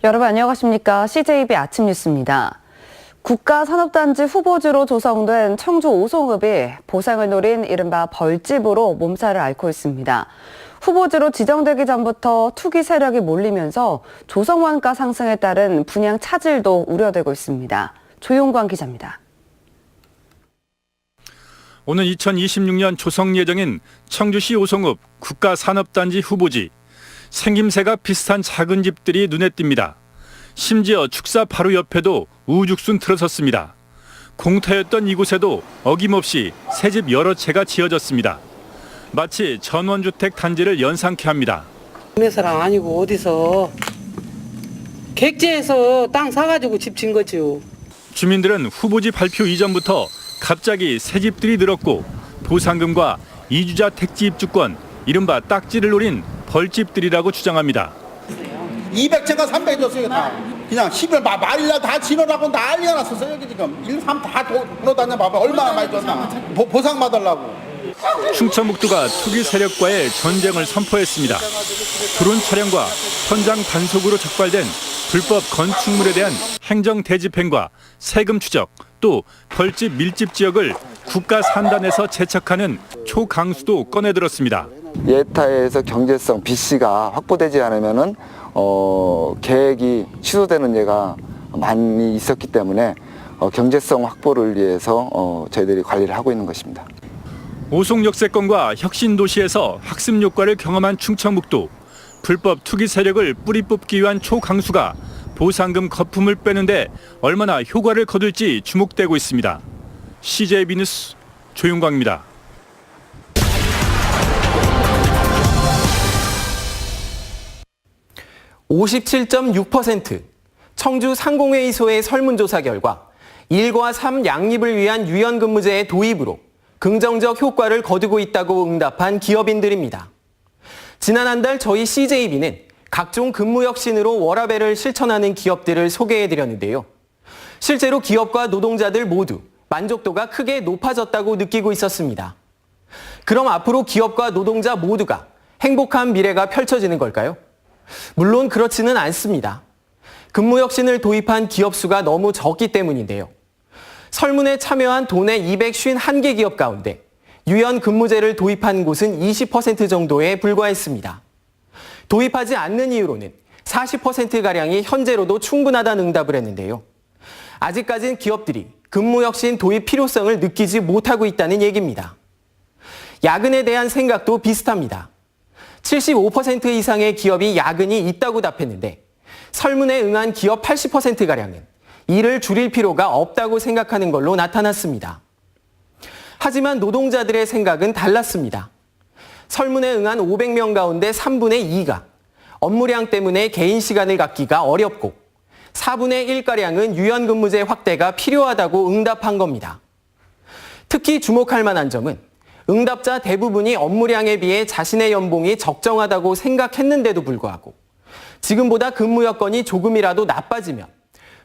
여러분 안녕하십니까? CJB 아침 뉴스입니다. 국가산업단지 후보지로 조성된 청주 오송읍이 보상을 노린 이른바 벌집으로 몸살을 앓고 있습니다. 후보지로 지정되기 전부터 투기 세력이 몰리면서 조성원가 상승에 따른 분양 차질도 우려되고 있습니다. 조용광 기자입니다. 오는 2026년 조성 예정인 청주시 오송읍 국가산업단지 후보지. 생김새가 비슷한 작은 집들이 눈에 띕니다. 심지어 축사 바로 옆에도 우죽순 들어섰습니다. 공터였던 이곳에도 어김없이 새집 여러 채가 지어졌습니다. 마치 전원주택 단지를 연상케 합니다. 동네 사람 아니고 어디서 객지에서 땅 사가지고 집 진 거죠. 주민들은 후보지 발표 이전부터 갑자기 새집들이 늘었고 보상금과 이주자 택지 입주권, 이른바 딱지를 노린 벌집들이라고 주장합니다. 200채가 300 줬어요. 다. 그냥 10일 말이라 다 진호라고 난리가 났었어요. 여기 지금 1, 3 다 돌아다녀 봐봐. 얼마나 많이 줬나. 보상 받으려고. 충청북도가 투기 세력과의 전쟁을 선포했습니다. 드론 촬영과 현장 단속으로 적발된 불법 건축물에 대한 행정 대집행과 세금 추적, 또 벌집 밀집 지역을 국가 산단에서 제척하는 초강수도 꺼내들었습니다. 예타에서 경제성 BC가 확보되지 않으면은 계획이 취소되는 예가 많이 있었기 때문에 경제성 확보를 위해서 저희들이 관리를 하고 있는 것입니다. 오송 역세권과 혁신도시에서 학습 효과를 경험한 충청북도, 불법 투기 세력을 뿌리 뽑기 위한 초강수가 보상금 거품을 빼는데 얼마나 효과를 거둘지 주목되고 있습니다. CJB 뉴스 조용광입니다. (57.6%) 청주 상공회의소의 설문조사 결과 1과 3 양립을 위한 유연근무제의 도입으로 긍정적 효과를 거두고 있다고 응답한 기업인들입니다. 지난 한 달 저희 CJB는 각종 근무 혁신으로 워라밸을 실천하는 기업들을 소개해드렸는데요. 실제로 기업과 노동자들 모두 만족도가 크게 높아졌다고 느끼고 있었습니다. 그럼 앞으로 기업과 노동자 모두가 행복한 미래가 펼쳐지는 걸까요? 물론 그렇지는 않습니다. 근무 혁신을 도입한 기업 수가 너무 적기 때문인데요. 설문에 참여한 도내 251개 기업 가운데 유연 근무제를 도입한 곳은 20% 정도에 불과했습니다. 도입하지 않는 이유로는 40%가량이 현재로도 충분하다는 응답을 했는데요. 아직까지는 기업들이 근무 혁신 도입 필요성을 느끼지 못하고 있다는 얘기입니다. 야근에 대한 생각도 비슷합니다. 75% 이상의 기업이 야근이 있다고 답했는데 설문에 응한 기업 80%가량은 일을 줄일 필요가 없다고 생각하는 걸로 나타났습니다. 하지만 노동자들의 생각은 달랐습니다. 설문에 응한 500명 가운데 3분의 2가 업무량 때문에 개인 시간을 갖기가 어렵고 4분의 1가량은 유연근무제 확대가 필요하다고 응답한 겁니다. 특히 주목할 만한 점은 응답자 대부분이 업무량에 비해 자신의 연봉이 적정하다고 생각했는데도 불구하고 지금보다 근무 여건이 조금이라도 나빠지면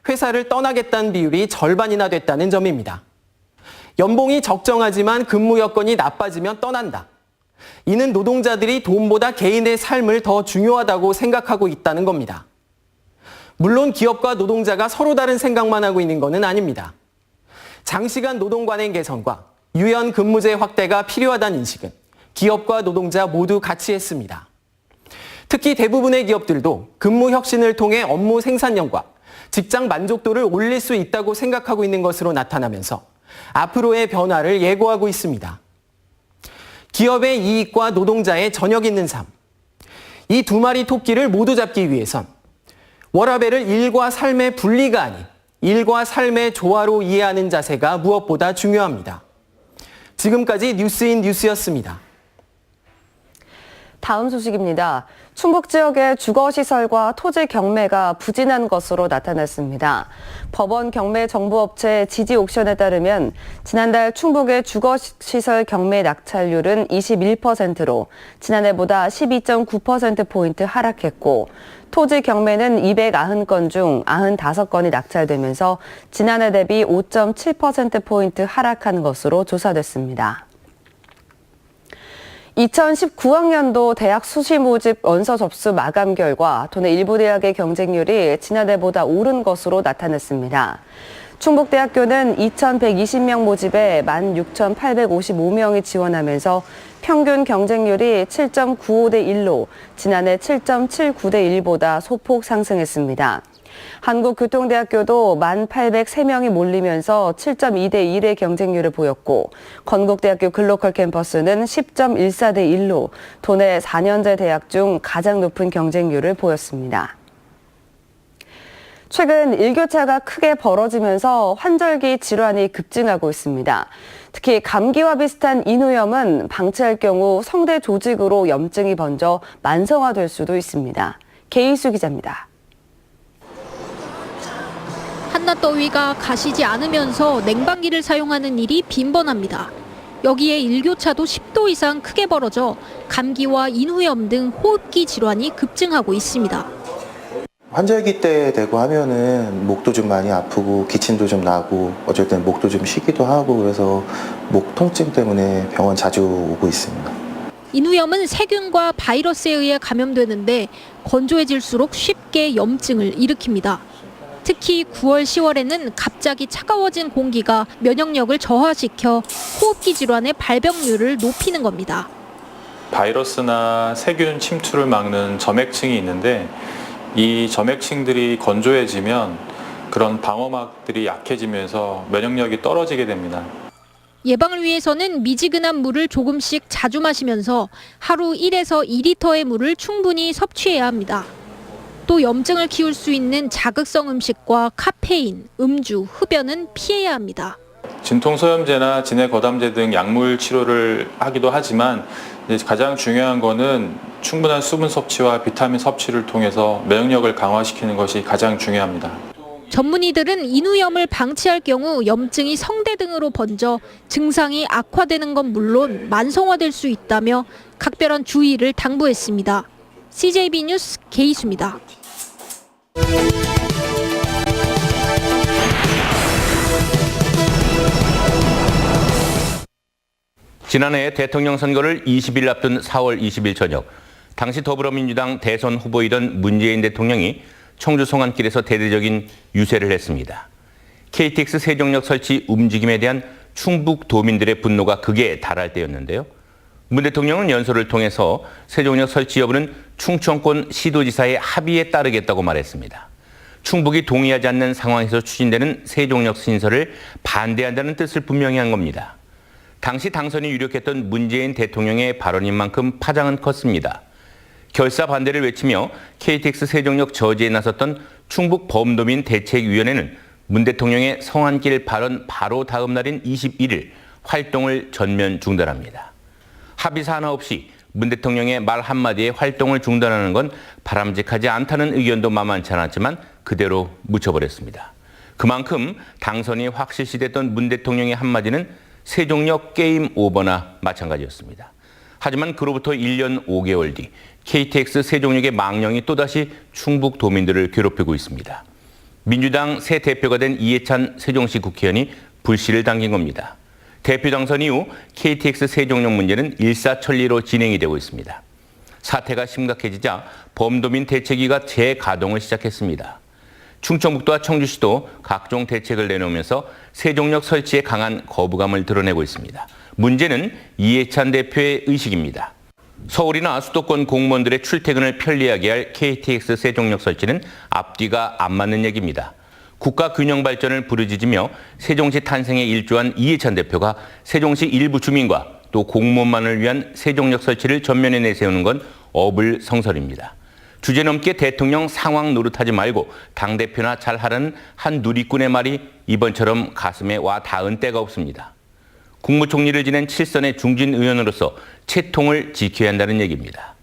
회사를 떠나겠다는 비율이 절반이나 됐다는 점입니다. 연봉이 적정하지만 근무 여건이 나빠지면 떠난다. 이는 노동자들이 돈보다 개인의 삶을 더 중요하다고 생각하고 있다는 겁니다. 물론 기업과 노동자가 서로 다른 생각만 하고 있는 것은 아닙니다. 장시간 노동 관행 개선과 유연 근무제 확대가 필요하다는 인식은 기업과 노동자 모두 같이 했습니다. 특히 대부분의 기업들도 근무 혁신을 통해 업무 생산력과 직장 만족도를 올릴 수 있다고 생각하고 있는 것으로 나타나면서 앞으로의 변화를 예고하고 있습니다. 기업의 이익과 노동자의 저녁 있는 삶. 이 두 마리 토끼를 모두 잡기 위해선 워라밸을 일과 삶의 분리가 아닌 일과 삶의 조화로 이해하는 자세가 무엇보다 중요합니다. 지금까지 뉴스인 뉴스였습니다. 다음 소식입니다. 충북 지역의 주거시설과 토지 경매가 부진한 것으로 나타났습니다. 법원 경매 정보업체 지지 옥션에 따르면 지난달 충북의 주거시설 경매 낙찰률은 21%로 지난해보다 12.9%포인트 하락했고 토지 경매는 290건 중 95건이 낙찰되면서 지난해 대비 5.7%포인트 하락한 것으로 조사됐습니다. 2019학년도 대학 수시 모집 원서 접수 마감 결과 도내 일부 대학의 경쟁률이 지난해보다 오른 것으로 나타났습니다. 충북대학교는 2,120명 모집에 16,855명이 지원하면서 평균 경쟁률이 7.95대 1로 지난해 7.79대 1보다 소폭 상승했습니다. 한국교통대학교도 1,803명이 몰리면서 7.2대 1의 경쟁률을 보였고 건국대학교 글로컬 캠퍼스는 10.14대 1로 도내 4년제 대학 중 가장 높은 경쟁률을 보였습니다. 최근 일교차가 크게 벌어지면서 환절기 질환이 급증하고 있습니다. 특히 감기와 비슷한 인후염은 방치할 경우 성대 조직으로 염증이 번져 만성화될 수도 있습니다. 계희수 기자입니다. 한낮 더위가 가시지 않으면서 냉방기를 사용하는 일이 빈번합니다. 여기에 일교차도 10도 이상 크게 벌어져 감기와 인후염 등 호흡기 질환이 급증하고 있습니다. 환절기 때 되고 하면은 목도 좀 많이 아프고 기침도 좀 나고 어쩔 때는 목도 좀 쉬기도 하고 그래서 목 통증 때문에 병원 자주 오고 있습니다. 인후염은 세균과 바이러스에 의해 감염되는데 건조해질수록 쉽게 염증을 일으킵니다. 특히 9월, 10월에는 갑자기 차가워진 공기가 면역력을 저하시켜 호흡기 질환의 발병률을 높이는 겁니다. 바이러스나 세균 침투를 막는 점액층이 있는데 이 점액층들이 건조해지면 그런 방어막들이 약해지면서 면역력이 떨어지게 됩니다. 예방을 위해서는 미지근한 물을 조금씩 자주 마시면서 하루 1에서 2리터의 물을 충분히 섭취해야 합니다. 또 염증을 키울 수 있는 자극성 음식과 카페인, 음주, 흡연은 피해야 합니다. 진통소염제나 진해거담제 등 약물 치료를 하기도 하지만 가장 중요한 거는 충분한 수분 섭취와 비타민 섭취를 통해서 면역력을 강화시키는 것이 가장 중요합니다. 전문의들은 인후염을 방치할 경우 염증이 성대 등으로 번져 증상이 악화되는 건 물론 만성화될 수 있다며 각별한 주의를 당부했습니다. CJB 뉴스 계희수입니다. 지난해 대통령 선거를 20일 앞둔 4월 20일 저녁, 당시 더불어민주당 대선 후보이던 문재인 대통령이 청주 송안길에서 대대적인 유세를 했습니다. KTX 세종역 설치 움직임에 대한 충북 도민들의 분노가 극에 달할 때였는데요. 문 대통령은 연설을 통해서 세종역 설치 여부는 충청권 시도지사의 합의에 따르겠다고 말했습니다. 충북이 동의하지 않는 상황에서 추진되는 세종역 신설을 반대한다는 뜻을 분명히 한 겁니다. 당시 당선이 유력했던 문재인 대통령의 발언인 만큼 파장은 컸습니다. 결사 반대를 외치며 KTX 세종역 저지에 나섰던 충북 범도민 대책위원회는 문 대통령의 성안길 발언 바로 다음 날인 21일 활동을 전면 중단합니다. 합의사 하나 없이 문 대통령의 말 한마디에 활동을 중단하는 건 바람직하지 않다는 의견도 만만치 않았지만 그대로 묻혀버렸습니다. 그만큼 당선이 확실시됐던 문 대통령의 한마디는 세종역 게임 오버나 마찬가지였습니다. 하지만 그로부터 1년 5개월 뒤 KTX 세종역의 망령이 또다시 충북 도민들을 괴롭히고 있습니다. 민주당 새 대표가 된 이해찬 세종시 국회의원이 불씨를 당긴 겁니다. 대표 당선 이후 KTX 세종역 문제는 일사천리로 진행이 되고 있습니다. 사태가 심각해지자 범도민 대책위가 재가동을 시작했습니다. 충청북도와 청주시도 각종 대책을 내놓으면서 세종역 설치에 강한 거부감을 드러내고 있습니다. 문제는 이해찬 대표의 의식입니다. 서울이나 수도권 공무원들의 출퇴근을 편리하게 할 KTX 세종역 설치는 앞뒤가 안 맞는 얘기입니다. 국가 균형 발전을 부르짖으며 세종시 탄생에 일조한 이해찬 대표가 세종시 일부 주민과 또 공무원만을 위한 세종역 설치를 전면에 내세우는 건 어불성설입니다. 주제넘게 대통령 상황 노릇하지 말고 당대표나 잘하라는 한 누리꾼의 말이 이번처럼 가슴에 와 닿은 때가 없습니다. 국무총리를 지낸 7선의 중진 의원으로서 채통을 지켜야 한다는 얘기입니다.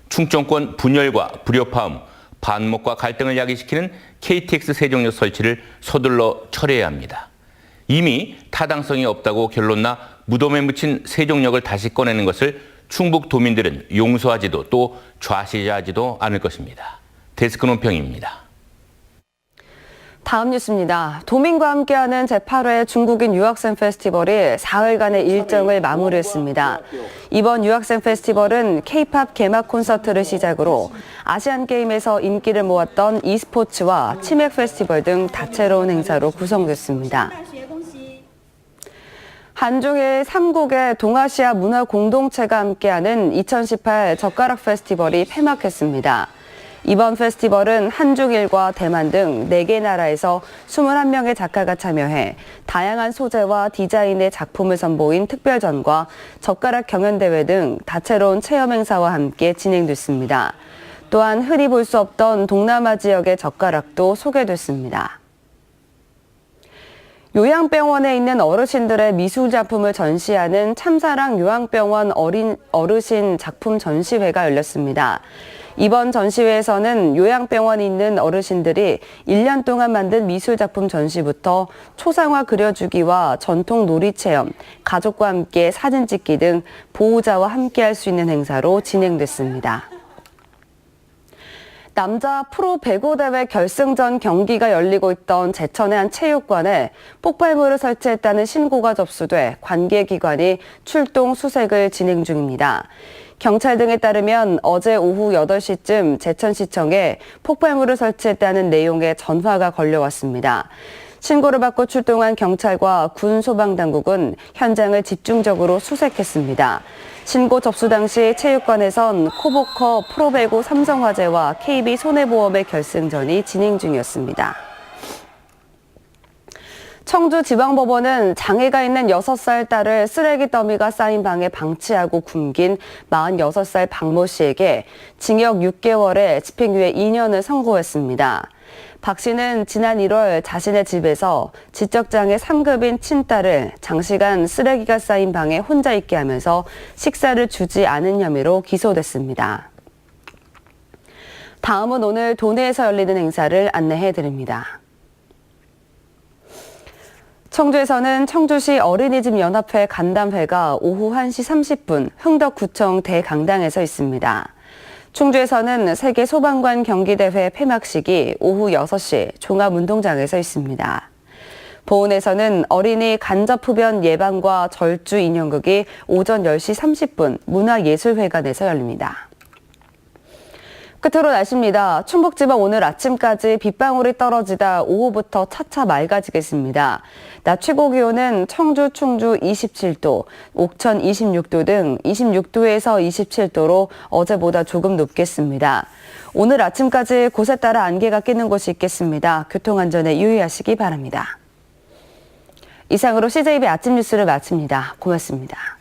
충청권 분열과 불협화음, 반목과 갈등을 야기시키는 KTX 세종역 설치를 서둘러 철회해야 합니다. 이미 타당성이 없다고 결론나 무덤에 묻힌 세종역을 다시 꺼내는 것을 충북 도민들은 용서하지도 또 좌시하지도 않을 것입니다. 데스크 논평입니다. 다음 뉴스입니다. 도민과 함께하는 제8회 중국인 유학생 페스티벌이 사흘간의 일정을 마무리했습니다. 이번 유학생 페스티벌은 K-팝 개막 콘서트를 시작으로 아시안게임에서 인기를 모았던 e스포츠와 치맥 페스티벌 등 다채로운 행사로 구성됐습니다. 한중일 3국의 동아시아 문화 공동체가 함께하는 2018 젓가락 페스티벌이 폐막했습니다. 이번 페스티벌은 한중일과 대만 등 4개 나라에서 21명의 작가가 참여해 다양한 소재와 디자인의 작품을 선보인 특별전과 젓가락 경연대회 등 다채로운 체험 행사와 함께 진행됐습니다. 또한 흔히 볼 수 없던 동남아 지역의 젓가락도 소개됐습니다. 요양병원에 있는 어르신들의 미술 작품을 전시하는 참사랑 요양병원 어르신 작품 전시회가 열렸습니다. 이번 전시회에서는 요양병원에 있는 어르신들이 1년 동안 만든 미술작품 전시부터 초상화 그려주기와 전통 놀이 체험, 가족과 함께 사진 찍기 등 보호자와 함께 할 수 있는 행사로 진행됐습니다. 남자 프로 배구 대회 결승전 경기가 열리고 있던 제천의 한 체육관에 폭발물을 설치했다는 신고가 접수돼 관계기관이 출동 수색을 진행 중입니다. 경찰 등에 따르면 어제 오후 8시쯤 제천시청에 폭발물을 설치했다는 내용의 전화가 걸려왔습니다. 신고를 받고 출동한 경찰과 군 소방당국은 현장을 집중적으로 수색했습니다. 신고 접수 당시 체육관에선 코보커 프로배구 삼성화재와 KB손해보험의 결승전이 진행 중이었습니다. 청주지방법원은 장애가 있는 6살 딸을 쓰레기 더미가 쌓인 방에 방치하고 굶긴 46살 박모 씨에게 징역 6개월에 집행유예 2년을 선고했습니다. 박 씨는 지난 1월 자신의 집에서 지적장애 3급인 친딸을 장시간 쓰레기가 쌓인 방에 혼자 있게 하면서 식사를 주지 않은 혐의로 기소됐습니다. 다음은 오늘 도내에서 열리는 행사를 안내해드립니다. 청주에서는 청주시 어린이집 연합회 간담회가 오후 1시 30분 흥덕구청 대강당에서 있습니다. 충주에서는 세계 소방관 경기대회 폐막식이 오후 6시 종합운동장에서 있습니다. 보은에서는 어린이 간접흡연 예방과 절주 인형극이 오전 10시 30분 문화예술회관에서 열립니다. 끝으로 날씨입니다. 충북지방 오늘 아침까지 빗방울이 떨어지다 오후부터 차차 맑아지겠습니다. 낮 최고 기온은 청주, 충주 27도, 옥천 26도 등 26도에서 27도로 어제보다 조금 높겠습니다. 오늘 아침까지 곳에 따라 안개가 끼는 곳이 있겠습니다. 교통안전에 유의하시기 바랍니다. 이상으로 CJB 아침 뉴스를 마칩니다. 고맙습니다.